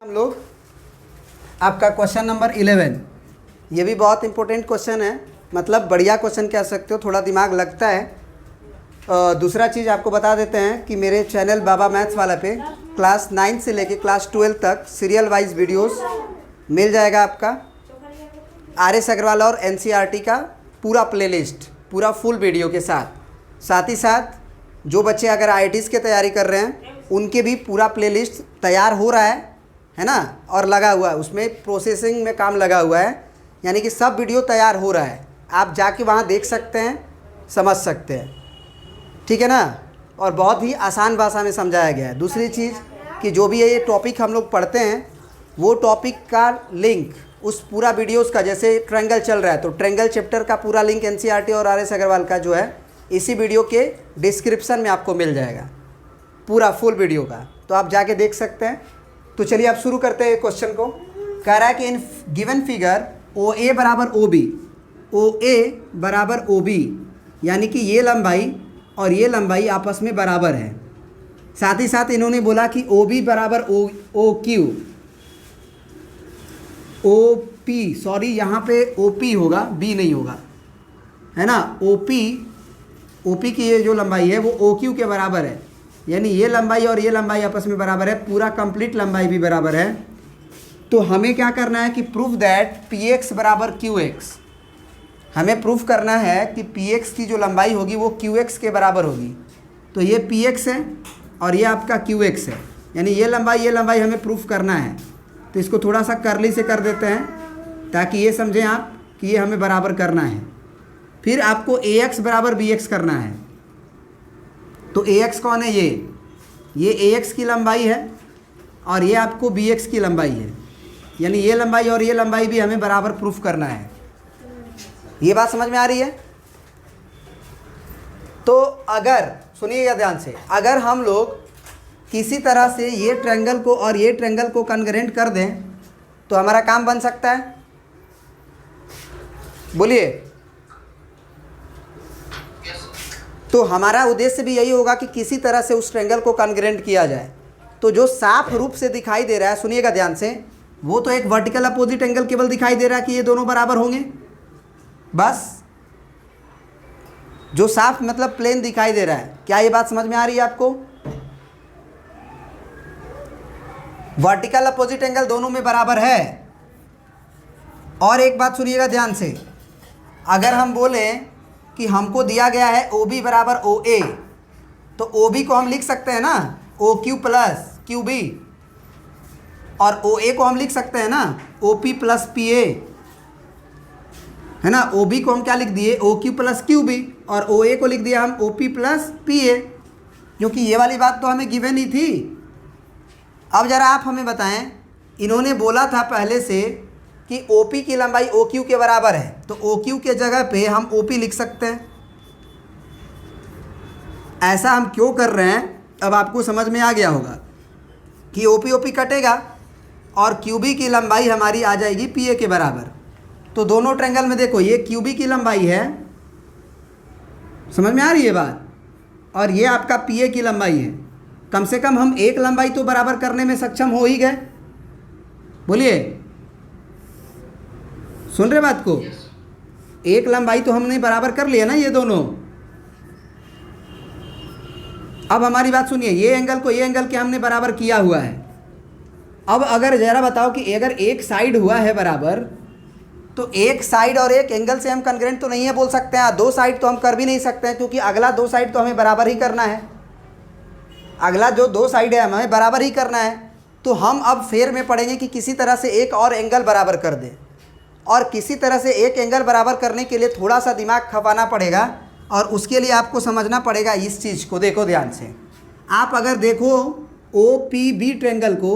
हम लोग आपका क्वेश्चन नंबर 11, ये भी बहुत इंपॉर्टेंट क्वेश्चन है, मतलब बढ़िया क्वेश्चन कह सकते हो, थोड़ा दिमाग लगता है। दूसरा चीज़ आपको बता देते हैं कि मेरे चैनल बाबा मैथ्स वाला पे क्लास 9 से लेके क्लास 12 तक सीरियल वाइज वीडियोस मिल जाएगा आपका। RS अग्रवाल और NCERT का पूरा प्लेलिस्ट, पूरा फुल वीडियो के साथ ही साथ जो बच्चे अगर IITs की तैयारी कर रहे हैं उनके भी पूरा प्लेलिस्ट तैयार हो रहा है ना, और लगा हुआ है, उसमें प्रोसेसिंग में काम लगा हुआ है, यानी कि सब वीडियो तैयार हो रहा है। आप जाके वहाँ देख सकते हैं, समझ सकते हैं, ठीक है ना। और बहुत ही आसान भाषा में समझाया गया है। दूसरी चीज़ कि जो भी ये टॉपिक हम लोग पढ़ते हैं वो टॉपिक का लिंक उस पूरा वीडियोस का, जैसे ट्रायंगल चल रहा है तो ट्रायंगल चैप्टर का पूरा लिंक NCERT और RS अग्रवाल का जो है इसी वीडियो के डिस्क्रिप्शन में आपको मिल जाएगा, पूरा फुल वीडियो का, तो आप जाके देख सकते हैं। तो चलिए आप शुरू करते हैं क्वेश्चन को। कह रहा है कि इन गिवन फिगर OA बराबर OB, OA बराबर OB, यानी कि ये लंबाई और ये लंबाई आपस में बराबर है। साथ ही साथ इन्होंने बोला कि OB बराबर OQ, OP, सॉरी यहाँ पे OP होगा, B नहीं होगा, है ना। OP की ये जो लंबाई है वो OQ के बराबर है, यानी ये लंबाई और ये लंबाई आपस में बराबर है, पूरा कंप्लीट लंबाई भी बराबर है। तो हमें क्या करना है कि प्रूव दैट PX बराबर QX, हमें प्रूफ करना है कि PX की जो लंबाई होगी वो QX के बराबर होगी। तो ये PX है और ये आपका QX है, यानी ये लंबाई हमें प्रूफ करना है। तो इसको थोड़ा सा कर्ली से कर देते हैं ताकि ये समझें आप कि ये हमें बराबर करना है। फिर आपको AX बराबर BX करना है। तो AX कौन है? ये AX की लंबाई है और ये आपको BX की लंबाई है, यानी ये लंबाई और ये लंबाई भी हमें बराबर प्रूफ करना है। ये बात समझ में आ रही है? तो अगर सुनिएगा ध्यान से, अगर हम लोग किसी तरह से ये ट्रायंगल को और ये ट्रायंगल को कॉन्ग्रुएंट कर दें तो हमारा काम बन सकता है। बोलिए। तो हमारा उद्देश्य भी यही होगा कि किसी तरह से उस ट्रायंगल को कॉन्ग्रुएंट किया जाए। तो जो साफ रूप से दिखाई दे रहा है, सुनिएगा ध्यान से, वो तो एक वर्टिकल अपोजिट एंगल केवल दिखाई दे रहा है कि ये दोनों बराबर होंगे, बस। जो साफ मतलब प्लेन दिखाई दे रहा है। क्या ये बात समझ में आ रही है आपको? वर्टिकल अपोजिट एंगल दोनों में बराबर है। और एक बात सुनिएगा ध्यान से, अगर हम बोलें कि हमको दिया गया है OB बराबर OA, तो OB को हम लिख सकते हैं ना OQ प्लस QB, और OA को हम लिख सकते हैं ना OP प्लस PA, है ना। OB को हम क्या लिख दिए? OQ प्लस QB, और OA को लिख दिया हम OP प्लस PA, क्योंकि ये वाली बात तो हमें गिवन ही थी। अब ज़रा आप हमें बताएं, इन्होंने बोला था पहले से कि OP की लंबाई OQ के बराबर है, तो OQ के जगह पे हम OP लिख सकते हैं। ऐसा हम क्यों कर रहे हैं अब आपको समझ में आ गया होगा कि OP कटेगा और QB की लंबाई हमारी आ जाएगी PA के बराबर। तो दोनों ट्रायंगल में देखो, ये QB की लंबाई है, समझ में आ रही है बात, और ये आपका PA की लंबाई है। कम से कम हम एक लंबाई तो बराबर करने में सक्षम हो ही गए। बोलिए, सुन रहे बात को? एक लंबाई तो हमने बराबर कर लिया ना ये दोनों। अब हमारी बात सुनिए, ये एंगल को ये एंगल के हमने बराबर किया हुआ है। अब अगर जरा बताओ कि अगर एक साइड हुआ है बराबर, तो एक साइड और एक एंगल से हम कॉन्ग्रुएंट तो नहीं है बोल सकते हैं। दो साइड तो हम कर भी नहीं सकते हैं, क्योंकि अगला दो साइड तो हमें बराबर ही करना है। अगला जो दो साइड है हमें बराबर ही करना है। तो हम अब फेर में पड़ेंगे कि किसी तरह से एक और एंगल बराबर कर दें, और किसी तरह से एक एंगल बराबर करने के लिए थोड़ा सा दिमाग खपाना पड़ेगा, और उसके लिए आपको समझना पड़ेगा इस चीज़ को। देखो ध्यान से, आप अगर देखो OPB ट्रायंगल को,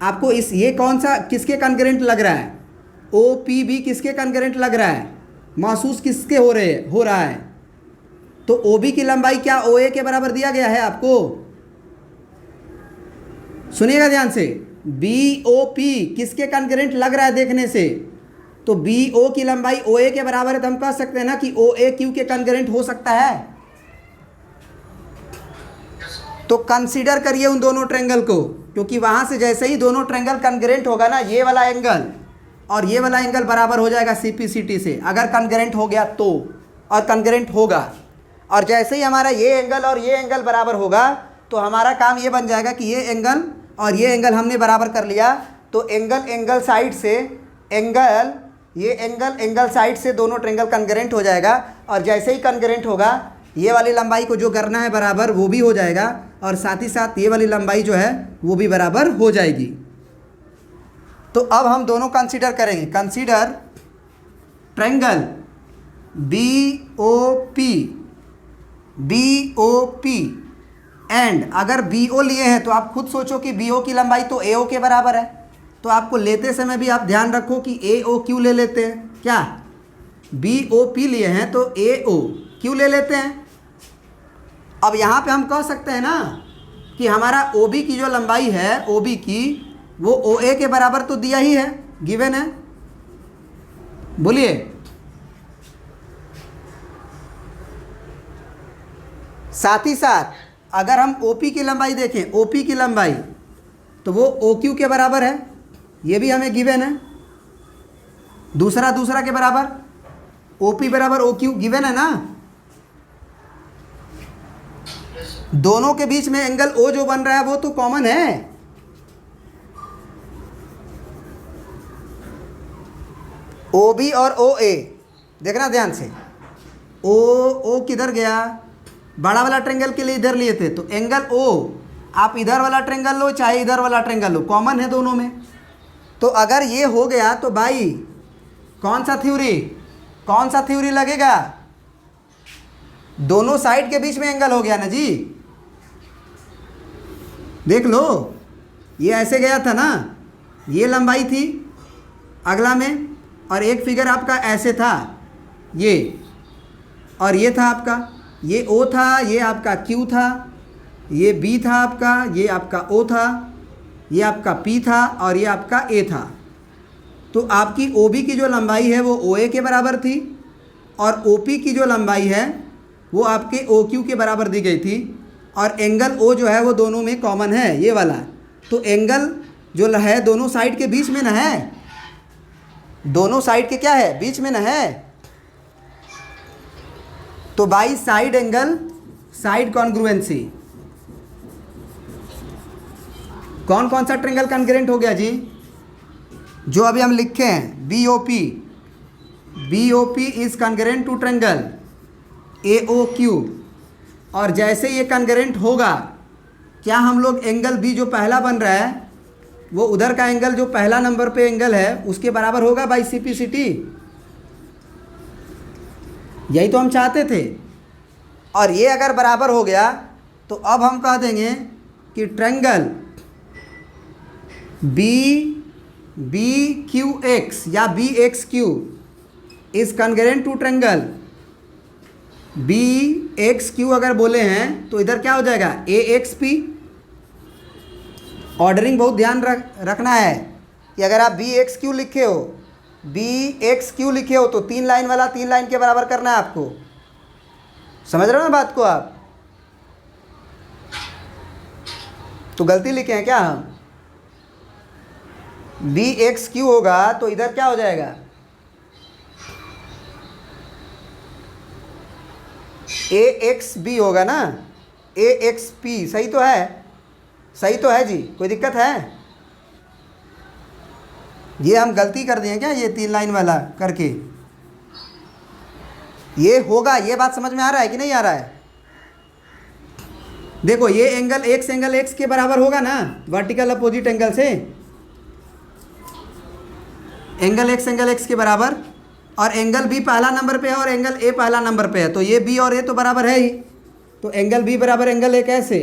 आपको इस ये कौन सा किसके कॉन्ग्रुएंट लग रहा है? OPB किसके कॉन्ग्रुएंट लग रहा है? महसूस किसके हो रहा है? तो OB की लंबाई क्या OA के बराबर दिया गया है आपको? सुनिएगा ध्यान से, BOP किसके कॉन्ग्रुएंट लग रहा है देखने से? तो BO की लंबाई OA के बराबर है, तो हम कह सकते हैं ना कि OAQ के कॉन्ग्रुएंट हो सकता है। तो कंसीडर करिए उन दोनों ट्रायंगल को। क्योंकि वहाँ से जैसे ही दोनों ट्रायंगल कॉन्ग्रुएंट होगा ना, ये वाला एंगल और ये वाला एंगल बराबर हो जाएगा CPCT से, अगर कॉन्ग्रुएंट हो गया तो, और कॉन्ग्रुएंट होगा। और जैसे ही हमारा ये एंगल और ये एंगल बराबर होगा तो हमारा काम ये बन जाएगा कि ये एंगल और ये एंगल हमने बराबर कर लिया, तो एंगल साइड से ये एंगल साइड से दोनों ट्रायंगल कॉन्ग्रुएंट हो जाएगा। और जैसे ही कॉन्ग्रुएंट होगा, ये वाली लंबाई को जो करना है बराबर वो भी हो जाएगा, और साथ ही साथ ये वाली लंबाई जो है वो भी बराबर हो जाएगी। तो अब हम दोनों कंसीडर करेंगे। कंसीडर ट्रायंगल BOP एंड, अगर BO लिए हैं तो आप खुद सोचो कि BO की लंबाई तो AO के बराबर है, तो आपको लेते समय भी आप ध्यान रखो कि AO क्यों ले लेते हैं, क्या BOP लिए हैं तो AO क्यों ले लेते हैं। अब यहाँ पे हम कह सकते हैं ना कि हमारा OB की जो लंबाई है, OB की, वो OA के बराबर तो दिया ही है, गिवन है, बोलिए। साथ ही साथ अगर हम OP की लंबाई देखें, OP की लंबाई, तो वो OQ के बराबर है, ये भी हमें गिवन है। दूसरा के बराबर, OP बराबर OQ गिवन है ना। दोनों के बीच में एंगल O जो बन रहा है वो तो कॉमन है। OB और OA देखना ध्यान से, O किधर गया, बड़ा वाला ट्रायंगल के लिए इधर लिए थे, तो एंगल O आप इधर वाला ट्रायंगल लो चाहे इधर वाला ट्रायंगल लो, कॉमन है दोनों में। तो अगर ये हो गया तो भाई कौन सा थ्योरी लगेगा, दोनों साइड के बीच में एंगल हो गया ना जी। देख लो, ये ऐसे गया था ना, ये लंबाई थी अगला में, और एक फिगर आपका ऐसे था ये, और ये था आपका, ये O था, ये आपका Q था, ये B था आपका, ये आपका O था, ये आपका P था, और ये आपका A था। तो आपकी OB की जो लंबाई है वो OA के बराबर थी, और OP की जो लंबाई है वो आपके OQ के बराबर दी गई थी, और एंगल O जो है वो दोनों में कॉमन है, ये वाला। तो एंगल जो है दोनों साइड के बीच में ना है, दोनों साइड के क्या है, बीच में ना है। तो by side angle, side congruency, कौन कौन सा ट्रायंगल कॉन्ग्रुएंट हो गया जी, जो अभी हम लिखे हैं, BOP is congruent to triangle AOQ। और जैसे ये कॉन्ग्रुएंट होगा, क्या हम लोग एंगल B जो पहला बन रहा है वो उधर का एंगल जो पहला नंबर पे एंगल है उसके बराबर होगा बाई CPCT। यही तो हम चाहते थे। और ये अगर बराबर हो गया तो अब हम कह देंगे कि ट्रायंगल BQX या BXQ is congruent to triangle BXQ। अगर बोले हैं तो इधर क्या हो जाएगा, AXP। ऑर्डरिंग बहुत ध्यान रखना है कि अगर आप BXQ लिखे हो तो 3 लाइन वाला 3 लाइन के बराबर करना है आपको। समझ रहे हो ना बात को आप? तो गलती लिखे हैं क्या हम, BXQ होगा तो इधर क्या हो जाएगा, AXB होगा ना, AXP। सही तो है, सही तो है जी, कोई दिक्कत है? ये हम गलती कर दिए क्या, ये 3 लाइन वाला करके? ये होगा, ये बात समझ में आ रहा है कि नहीं आ रहा है? देखो ये एंगल X के बराबर होगा ना, वर्टिकल अपोजिट एंगल से, एंगल X के बराबर, और एंगल B पहला नंबर पे है और एंगल A पहला नंबर पे है, तो ये B और A तो बराबर है ही। तो एंगल B बराबर एंगल A कैसे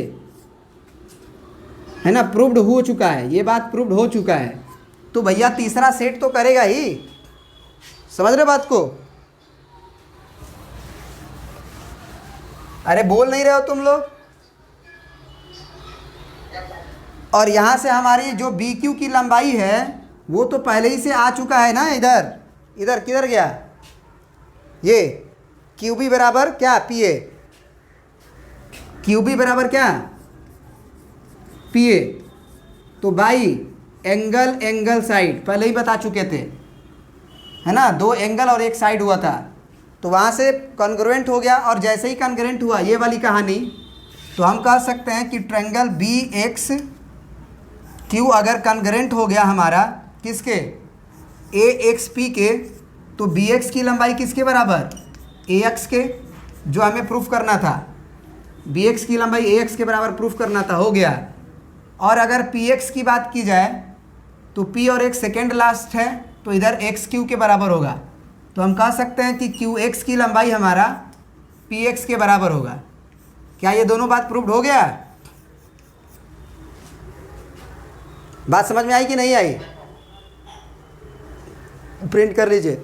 है ना, प्रूव्ड हो चुका है, ये बात प्रूव्ड हो चुका है। तो भैया तीसरा सेट तो करेगा ही। समझ रहे बात को? अरे बोल नहीं रहे हो तुम लोग? और यहाँ से हमारी जो BQ की लंबाई है वो तो पहले ही से आ चुका है ना, इधर किधर गया, ये QB बराबर क्या, PA, QB बराबर क्या, PA। तो बाई एंगल एंगल साइड पहले ही बता चुके थे, है ना, 2 एंगल और 1 साइड हुआ था, तो वहाँ से कॉन्ग्रुएंट हो गया। और जैसे ही कॉन्ग्रुएंट हुआ ये वाली कहानी, तो हम कह सकते हैं कि ट्रायंगल बी एक्स क्यू अगर कॉन्ग्रुएंट हो गया हमारा किसके, ए एक्स पी के, तो बी एक्स की लंबाई किसके बराबर, ए एक्स के, जो हमें प्रूफ करना था। बी एक्स की लंबाई ए एक्स के बराबर प्रूफ करना था, हो गया। और अगर पी एक्स की बात की जाए तो पी और एक्स सेकेंड लास्ट है, तो इधर एक्स क्यू के बराबर होगा। तो हम कह सकते हैं कि क्यू एक्स की लंबाई हमारा पी एक्स के बराबर होगा। क्या ये दोनों बात प्रूव्ड हो गया? बात समझ में आई कि नहीं आई? प्रिंट कर लीजिए।